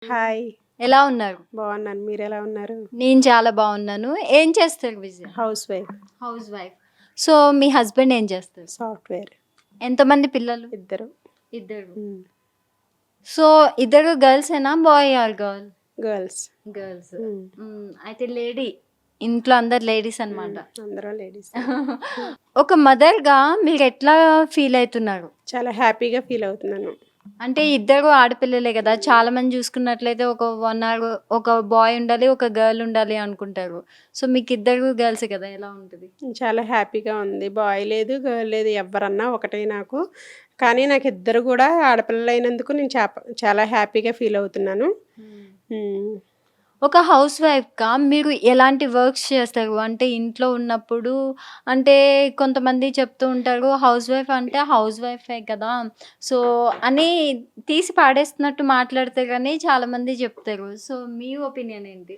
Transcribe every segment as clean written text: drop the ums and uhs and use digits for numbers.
Hi. ఎలా ఉన్నారు? బాగున్నాను. మీరెలా ఉన్నారు? నేను చాలా బాగున్నాను. ఏం చేస్తారు Vijaya? House wife. House wife. So మీ హస్బెండ్ ఏం చేస్తారు? సాఫ్ట్‌వేర్. ఎంతమంది పిల్లలు? ఇద్దరు. ఇద్దరు. హ్మ్. సో ఇద్దరు గర్ల్సేనా? Boy or girl? Girls. Girls. Hmm. అయితే లేడీ. ఇంట్లో అందరు లేడీస్ అన్నమాట. అందరూ లేడీస్. ఒక మదర్‌గా మీరు ఎట్లా ఫీల్ అవుతున్నారు? చాలా హ్యాపీగా ఫీల్ అవుతున్నాను. అంటే ఇద్దరు ఆడపిల్లలే కదా! చాలా మంది చూసుకున్నట్లయితే ఒక 1 అవర్ ఒక బాయ్ ఉండాలి, ఒక గర్ల్ ఉండాలి అనుకుంటారు. సో మీకు ఇద్దరు గర్ల్సే కదా! ఎలా ఉంటది? చాలా హ్యాపీగా ఉంది. బాయ్ లేదు, గర్ల్ లేదు. ఎవ్వరన్నా ఒకటే నాకు. కానీ నాకిద్దరు గూడా ఆడపిల్లలైనందుకు నేను చాలా హ్యాపీగా ఫీల్ అవుతున్నాను. హ్మ్. ఒక హౌస్ వైఫ్‌గా మీరు ఎలాంటి వర్క్స్ చేస్తారు? అంటే ఇంట్లో ఉన్నప్పుడు అంటే కొంతమంది చెప్తూ ఉంటారు హౌస్ వైఫ్ అంటే హౌస్ వైఫే కదా! సో, అని తీసి పాడేస్తున్నట్టు మాట్లాడతారు అని చాలామంది చెప్తారు. సో, మీ ఒపీనియన్ ఏంటి?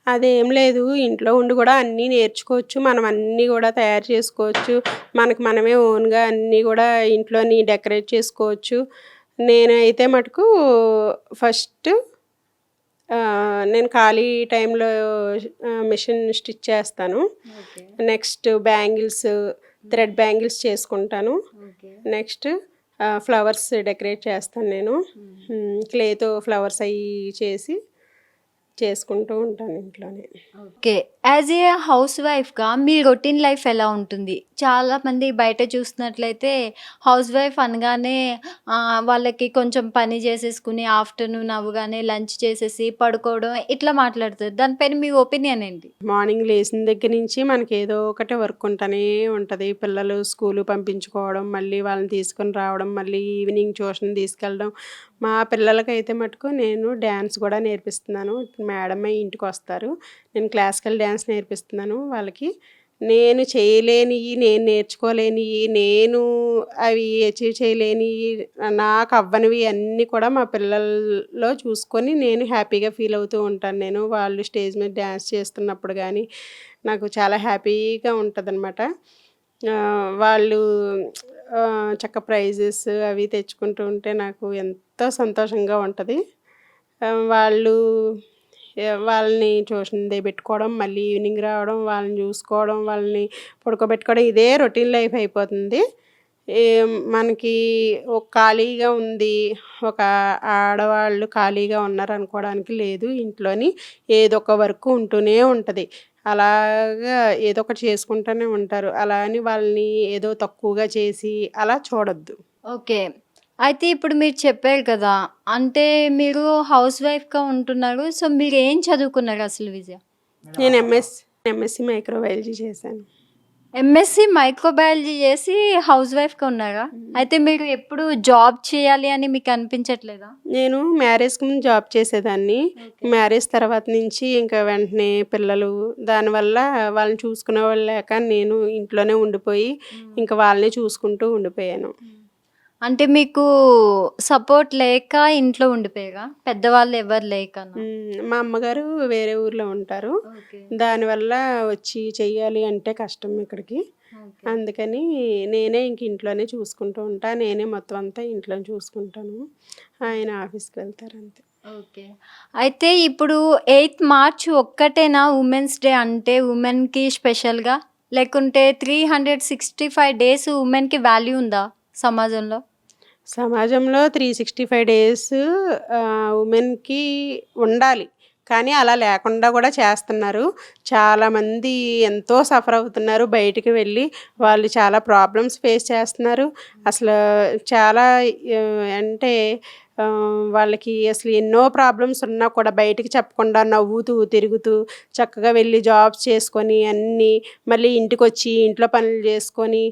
అదేం లేదు. ఇంట్లో ఉండి గూడా అన్నీ నేర్చుకోవచ్చు. మనం అన్నీ గూడా తయారు చేసుకోవచ్చు. మనకు మనమే ఓన్‌గా అన్నీ గూడా ఇంట్లోని డెకరేట్ చేసుకోవచ్చు. నేనైతే మటుకు ఫస్ట్ నేను ఖాళీ టైంలో మిషన్ స్టిచ్ చేస్తాను. Okay. Next bangles, thread bangles చేసుకుంటాను. ఓకే. నెక్స్ట్ ఫ్లవర్స్ డెకరేట్ చేస్తాను నేను. క్లేతో ఫ్లవర్స్ అయి చేసి చేసుకుంటూ ఉంటాను ఇంట్లోనే. ఓకే. యాజ్ ఏ హౌస్ వైఫ్‌గా మీ రొటీన్ లైఫ్ ఎలా ఉంటుంది? చాలామంది బయట చూస్తున్నట్లయితే హౌస్ వైఫ్ అనగానే వాళ్ళకి కొంచెం పని చేసేసుకుని ఆఫ్టర్‌నూన్ అవ్వగానే లంచ్ చేసేసి పడుకోవడం ఇట్లా మాట్లాడతారు. దానిపైన మీ ఒపీనియన్ ఏంటి? మార్నింగ్ లేచిన దగ్గర నుంచి మనకి ఏదో ఒకటి వర్క్ ఉంటూనే ఉంటది. పిల్లలు స్కూలు పంపించుకోవడం, మళ్ళీ వాళ్ళని తీసుకొని రావడం, మళ్ళీ ఈవినింగ్ ట్యూషన్ తీసుకెళ్ళడం. మా పిల్లలకైతే మటుకు నేను డ్యాన్స్ కూడా నేర్పిస్తున్నాను. మేడమే ఇంటికొస్తారు. నేను క్లాసికల్ డ్యాన్స్ నేర్పిస్తున్నాను వాళ్ళకి. నేను చేయలేనియి, నేను నేర్చుకోలేనియి, నేను అవి అచీవ్ చేయలేనియి, నాకు అవ్వనివి అన్నీ కూడా మా పిల్లల్లో చూసుకొని నేను హ్యాపీగా ఫీల్ అవుతూ ఉంటాను నేను. వాళ్ళు స్టేజ్ మీద డ్యాన్స్ చేస్తున్నప్పుడు గానీ, నాకు చాలా హ్యాపీగా ఉంటదనమాట. వాళ్ళు చక్క ప్రైజెస్ అవి తెచ్చుకుంటూ ఉంటే నాకు ఎంతో సంతోషంగా ఉంటది. వాళ్ళు వాళ్ళని ట్యూషన్ పెట్టుకోవడం, మళ్ళీ ఈవినింగ్ రావడం, వాళ్ళని చూసుకోవడం, వాళ్ళని పడుకోబెట్టుకోవడం ఇదే రొటీన్ లైఫ్ అయిపోతుంది. మనకి ఒక ఖాళీగా ఉంది, ఒక ఆడవాళ్ళు ఖాళీగా ఉన్నారనుకోవడానికి లేదు. ఇంట్లోని ఏదో ఒక వర్క్ ఉంటూనే ఉంటది. అలాగా ఏదో ఒకటి చేసుకుంటూనే ఉంటారు. అలా అని వాళ్ళని ఏదో తక్కువగా చేసి అలా చూడొద్దు. ఓకే. అయితే ఇప్పుడు మీరు చెప్పారు కదా! అంటే మీరు హౌస్ వైఫ్‌గా ఉంటున్నారు. సో, మీరేం చదువుకున్నారు అసలు విజయ? నేను ఎంఎస్‌సి మైక్రోబయాలజీ చేశాను. ఎంఎస్‌సి మైక్రోబయాలజీ చేసి హౌస్ వైఫ్‌గా ఉన్నారా? అయితే మీరు ఎప్పుడు జాబ్ చేయాలి అని మీకు అనిపించట్లేదా? నేను మ్యారేజ్‌కి ముందు జాబ్ చేసేదాన్ని. ఓకే. మ్యారేజ్ తర్వాత నుంచి ఇంకా వెంటనే పిల్లలు, దానివల్ల వాళ్ళని చూసుకునేవాళ్ళు లేక నేను ఇంట్లోనే ఉండిపోయి, ఇంక వాళ్ళనే చూసుకుంటూ ఉండిపోయాను. అంటే మీకు సపోర్ట్ లేక ఇంట్లో ఉండిపోయారా? పెద్దవాళ్ళు ఎవరు లేకనా? మా అమ్మగారు వేరే ఊర్లో ఉంటారు. ఓకే. దానివల్ల వచ్చి చెయ్యాలి అంటే కష్టం ఇక్కడికి. ఓకే. అందుకని నేనే ఇంక ఇంట్లోనే చూసుకుంటూ ఉంటా. నేనే మొత్తం అంతా ఇంట్లోనే చూసుకుంటాను. ఆయన ఆఫీస్‌కి వెళ్తారు అంతే. ఓకే. అయితే ఇప్పుడు 8థ్ మార్చ్ ఒక్కటేనా ఉమెన్స్ డే అంటే ఉమెన్‌కి స్పెషల్‌గా? లేకుంటే 365 డేస్ ఉమెన్‌కి వాల్యూ ఉందా సమాజంలో? సమాజంలో 365 డేస్ ఉమెన్‌కి ఉండాలి. కానీ అలా లేకుండా కూడా చేస్తున్నారు. చాలామంది ఎంతో సఫర్ అవుతున్నారు. బయటికి వెళ్ళి వాళ్ళు చాలా ప్రాబ్లమ్స్ ఫేస్ చేస్తున్నారు. అసలు చాలా అంటే వాళ్ళకి అసలు ఎన్నో ప్రాబ్లమ్స్ ఉన్నా కూడా బయటికి చెప్పకుండా నవ్వుతూ, తిరుగుతూ చక్కగా వెళ్ళి జాబ్స్ చేసుకొని అన్నీ మళ్ళీ ఇంటికొచ్చి ఇంట్లో పనులు చేసుకొని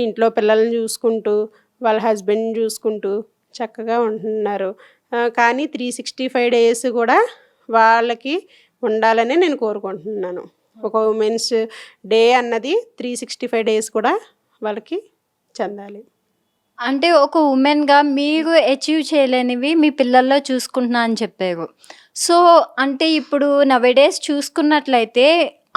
ఇంట్లో పిల్లల్ని చూసుకుంటూ వాళ్ళ హస్బెండ్‌ని చూసుకుంటూ చక్కగా ఉంటున్నారు. కానీ 365 డేస్ కూడా వాళ్ళకి ఉండాలనే నేను కోరుకుంటున్నాను. ఒక ఉమెన్స్ డే అన్నది 365 డేస్ కూడా వాళ్ళకి చెందాలి. అంటే ఒక ఉమెన్‌గా మీరు అచీవ్ చేయలేనివి మీ పిల్లల్లో చూసుకుంటున్నా అని చెప్పారు. సో, అంటే ఇప్పుడు నౌఎడేస్ చూసుకున్నట్లయితే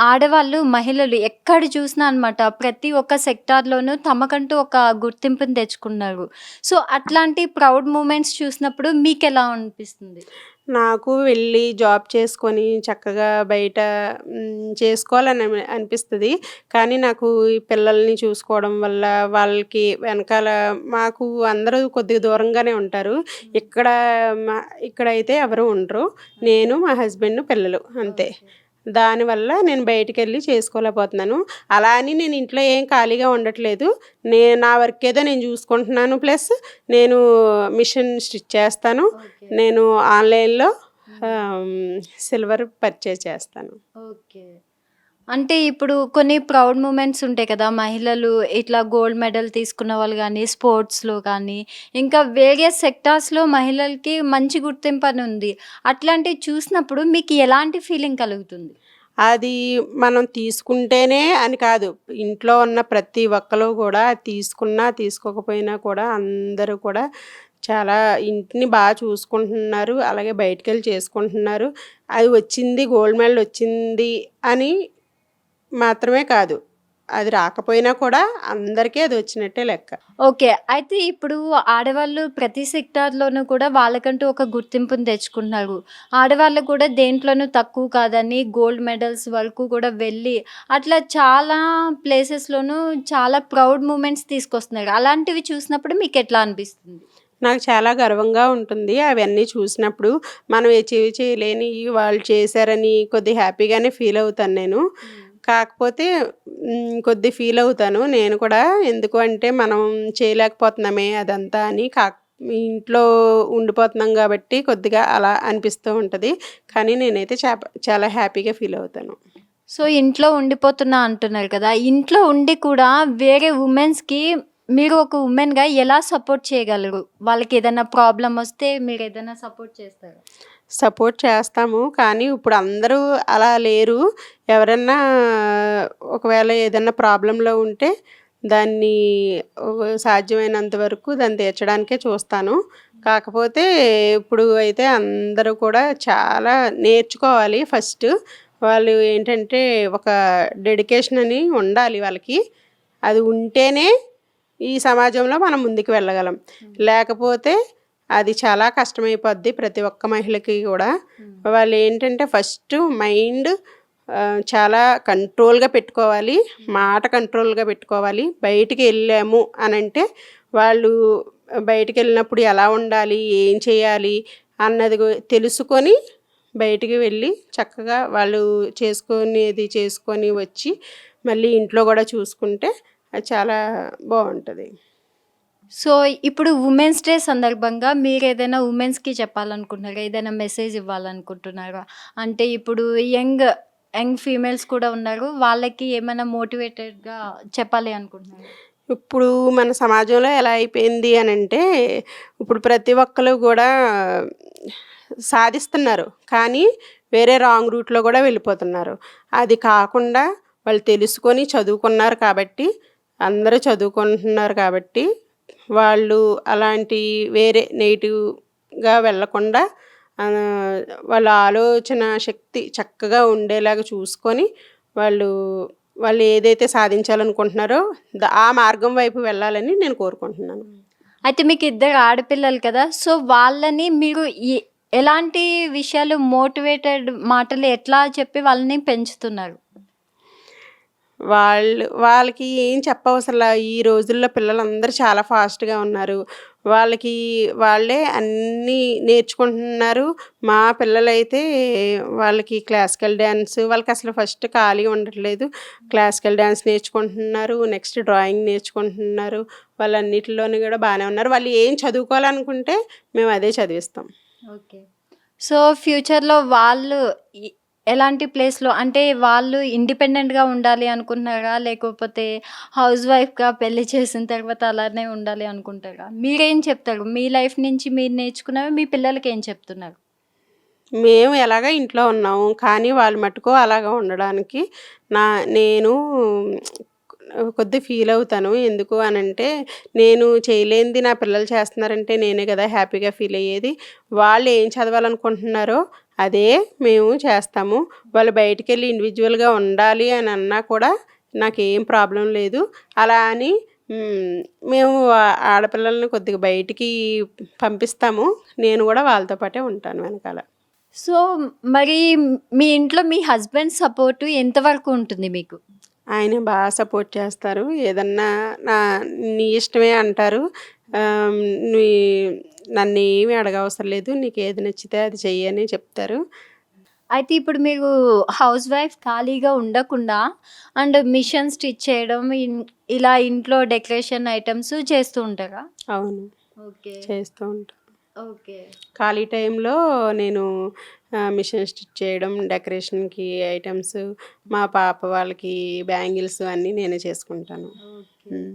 ఆడవాళ్ళు, మహిళలు ఎక్కడ చూసినా అనమాట ప్రతి ఒక్క సెక్టార్‌లోనూ తమకంటూ ఒక గుర్తింపుని తెచ్చుకున్నారు. సో, అట్లాంటి ప్రౌడ్ మూమెంట్స్ చూసినప్పుడు మీకెలా అనిపిస్తుంది? నాకు వెళ్ళి జాబ్ చేసుకొని చక్కగా బయట చేసుకోవాలని అనిపిస్తది. కానీ నాకు ఈ పిల్లల్ని చూసుకోవడం వల్ల వాళ్ళకి వెనకాల మాకు అందరూ కొద్దిగా దూరంగానే ఉంటారు. ఇక్కడ మా ఇక్కడైతే ఎవరు ఉండరు. నేను, మా హస్బెండ్, పిల్లలు అంతే. ఓకే. దానివల్ల నేను బయటికెళ్ళి చేసుకోలేకపోతున్నాను. అలా అని నేను ఇంట్లో ఏం ఖాళీగా ఉండట్లేదు. నా వర్క్ ఏదో నేను చూసుకుంటున్నాను. ప్లస్ నేను మిషన్ స్టిచ్ చేస్తాను. ఓకే. నేను ఆన్‌లైన్‌లో హ్మ్. సిల్వర్ పర్చేజ్ చేస్తాను. ఓకే. అంటే ఇప్పుడు కొన్ని ప్రౌడ్ మూమెంట్స్ ఉంటాయి కదా! మహిళలు ఇట్లా గోల్డ్ మెడల్ తీసుకున్న వాళ్ళు గానీ, స్పోర్ట్స్‌లో కానీ, ఇంకా వేరియస్ సెక్టార్స్‌లో మహిళలకి మంచి గుర్తింపని ఉంది. అట్లాంటివి చూసినప్పుడు మీకు ఎలాంటి ఫీలింగ్ కలుగుతుంది? అది మనం తీసుకుంటేనే అని కాదు. ఇంట్లో ఉన్న ప్రతి ఒక్కళ్ళు కూడా తీసుకున్నా, తీసుకోకపోయినా కూడా అందరూ కూడా చాలా ఇంటిని చూసుకుంటున్నారు. అలాగే బయటికెళ్ళి చేసుకుంటున్నారు. అది వచ్చింది గోల్డ్ మెడల్ వచ్చింది అని మాత్రమే కాదు. అది రాకపోయినా కూడా అందరికీ అది వచ్చినట్టే లెక్క. ఓకే. అయితే ఇప్పుడు ఆడవాళ్ళు ప్రతి సెక్టార్‌లోనూ కూడా వాళ్ళకంటూ ఒక గుర్తింపుని తెచ్చుకుంటున్నారు. ఆడవాళ్ళు కూడా దేంట్లోనూ తక్కువ కాదని గోల్డ్ మెడల్స్ వరకు కూడా వెళ్ళి, అట్లా చాలా ప్లేసెస్‌లోనూ చాలా ప్రౌడ్ మూమెంట్స్ తీసుకొస్తున్నారు. అలాంటివి చూసినప్పుడు మీకెట్లా అనిపిస్తుంది? నాకు చాలా గర్వంగా ఉంటుంది. అవన్నీ చూసినప్పుడు మనం అచీవ్ చేయలేనియి వాళ్ళు చేశారని కొద్దిగా హ్యాపీగానే ఫీల్ అవుతాను నేను. హ్మ్. కాకపోతే కొద్దిగా ఫీల్ అవుతాను నేను కూడా. ఎందుకు అంటే మనం చేయలేకపోతున్నామే అదంతా అని. ఇంట్లో ఉండిపోతున్నాం కాబట్టి కొద్దిగా అలా అనిపిస్తూ ఉంటది. కానీ నేనైతే చాలా హ్యాపీగా ఫీల్ అవుతాను. సో, ఇంట్లో ఉండిపోతున్నా అంటున్నారు కదా! ఇంట్లో ఉండి కూడా వేరే వుమెన్స్‌కి మీరు ఒక వుమెన్‌గా ఎలా సపోర్ట్ చేయగలరు? వాళ్ళకేదైనా ప్రాబ్లమొస్తే మీరేదైనా సపోర్ట్ చేస్తారా? సపోర్ట్ చేస్తాము. కానీ ఇప్పుడు అందరూ అలా లేరు. ఎవరన్నా ఒకవేళ ఏదన్నా ప్రాబ్లమ్‌లో ఉంటే దాన్ని సాధ్యమైనంత వరకు దాన్ని తీర్చడానికే చూస్తాను. కాకపోతే ఇప్పుడు అయితే అందరూ కూడా చాలా నేర్చుకోవాలి ఫస్ట్. వాళ్ళు ఏంటంటే ఒక డెడికేషన్ అని ఉండాలి వాళ్ళకి. అది ఉంటేనే ఈ సమాజంలో మనం ముందుకు వెళ్ళగలం. హ్మ్. లేకపోతే అది చాలా కష్టమైపోద్ది ప్రతి ఒక్క మహిళకి కూడా. హ్మ్. వాళ్ళేంటంటే ఫస్ట్ మైండ్ చాలా కంట్రోల్‌గా పెట్టుకోవాలి. మాట కంట్రోల్‌గా పెట్టుకోవాలి. బయటికి వెళ్ళాము అనంటే వాళ్ళు బయటికెళ్ళినప్పుడు ఎలా ఉండాలి? ఏం చేయాలి? అన్నది తెలుసుకొని బయటికి వెళ్ళి చక్కగా వాళ్ళు చేసుకునేది చేసుకొని వచ్చి మళ్ళీ ఇంట్లో కూడా చూసుకుంటే అది చాలా బావుంటది. సో, ఇప్పుడు వుమెన్స్ డే సందర్భంగా మీరేదైనా వుమెన్స్‌కి చెప్పాలనుకుంటున్నారా? ఏదైనా మెసేజ్ ఇవ్వాలనుకుంటున్నారా? అంటే ఇప్పుడు యంగ్ ఫీమేల్స్ కూడా ఉన్నారు. వాళ్ళకి ఏమైనా మోటివేటెడ్‌గా చెప్పాలి అనుకుంటున్నారా? ఇప్పుడు మన సమాజంలో ఎలా అయిపోయింది అనంటే, ఇప్పుడు ప్రతి ఒక్కళ్ళు గూడా సాధిస్తున్నారు. కానీ వేరే రాంగ్ రూట్‌లో గూడా వెళ్ళిపోతున్నారు. అది కాకుండా వాళ్ళు తెలుసుకొని చదువుకున్నారు కాబట్టి, అందరూ చదువుకుంటున్నారు కాబట్టి, వాళ్ళు అలాంటి వేరే నెగెటివ్‌గా వెళ్ళకుండా వాళ్ళ ఆలోచన శక్తి చక్కగా ఉండేలాగా చూసుకొని, వాళ్ళు వాళ్ళు ఏదైతే సాధించాలనుకుంటున్నారో ఆ మార్గం వైపు వెళ్ళాలని నేను కోరుకుంటున్నాను. హ్మ్. అయితే మీకిద్దరు ఆడపిల్లలు కదా! సో, వాళ్ళని మీరు ఎలాంటి విషయాలు మోటివేటెడ్ మాటలు ఎట్లా చెప్పి వాళ్ళని పెంచుతున్నారు? వాళ్ళకి ఏం చెప్పవసరలా. ఈ రోజుల్లో పిల్లలందరూ చాలా ఫాస్ట్‌గా ఉన్నారు. వాళ్ళకి వాళ్ళే అన్నీ నేర్చుకుంటున్నారు. మా పిల్లలైతే వాళ్ళకి క్లాసికల్ డాన్స్ వాళ్ళకసలు ఫస్ట్ ఖాళీ ఉండట్లేదు. క్లాసికల్ డాన్స్ నేర్చుకుంటున్నారు. నెక్స్ట్ డ్రాయింగ్ నేర్చుకుంటున్నారు. వాళ్ళన్నిటిలోని గూడా బానే ఉన్నారు. వాళ్ళు ఏం చదువుకోవాలనుకుంటే మేము అదే చదివిస్తాం. ఓకే. సో, ఫ్యూచర్‌లో వాళ్ళు ఎ ఎలాంటి ప్లేస్‌లో అంటే వాళ్ళు ఇండిపెండెంట్‌గా ఉండాలి అనుకుంటున్నారా? లేకపోతే హౌస్ వైఫ్‌గా పెళ్లి చేసిన తర్వాత అలానే ఉండాలి అనుకుంటారా? మీరేం చెప్తారు? మీ లైఫ్ నుంచి మీరు నేర్చుకున్నవి మీ పిల్లలకేం చెప్తున్నారు? మేము ఎలాగ ఇంట్లో ఉన్నాము. కానీ వాళ్ళు మట్టుకు అలాగా ఉండడానికి నేను కొద్దిగా ఫీల్ అవుతాను. ఎందుకు అనంటే, నేను చేయలేనిది నా పిల్లలు చేస్తున్నారంటే నేనే గదా హ్యాపీగా ఫీల్ అయ్యేది. వాళ్ళు ఏం చదవాలనుకుంటున్నారో అదే మేము చేస్తాము. వాళ్ళు బయటికెళ్ళి ఇండివిడ్యువల్‌గా ఉండాలి అని అన్నా కూడా నాకేం ప్రాబ్లమ్ లేదు. అలా అని మేము ఆడపిల్లల్ని కొద్దిగా బయటికి పంపిస్తాము. నేను గూడా వాళ్ళతో పాటే ఉంటాను వెనకాల. సో, మరి మీ ఇంట్లో మీ హస్బెండ్ సపోర్ట్ ఎంతవరకు ఉంటుంది మీకు? ఆయన బాగా సపోర్ట్ చేస్తారు. ఏదన్నా నా నీ ఇష్టమే అంటారు. ఆహ్, నీ నన్నేమి అడగవసరం లేదు. నీకేది నచ్చితే అది చెయ్యి అని చెప్తారు. అయితే ఇప్పుడు మీరు హౌస్ వైఫ్ ఖాళీగా ఉండకుండా అండ్ మిషన్ స్టిచ్ చేయడం, ఇలా ఇంట్లో డెకరేషన్ ఐటెమ్స్ చేస్తూ ఉంటారా? అవును. ఓకే. చేస్తూ ఉంటా. ఓకే. ఖాళీ టైంలో నేను మిషన్ స్టిచ్ చేయడం, డెకరేషన్‌కి ఐటెమ్స్, మా పాప వాళ్ళకి బ్యాంగిల్స్ అన్నీ నేనే చేసుకుంటాను. ఓకే. హ్మ్.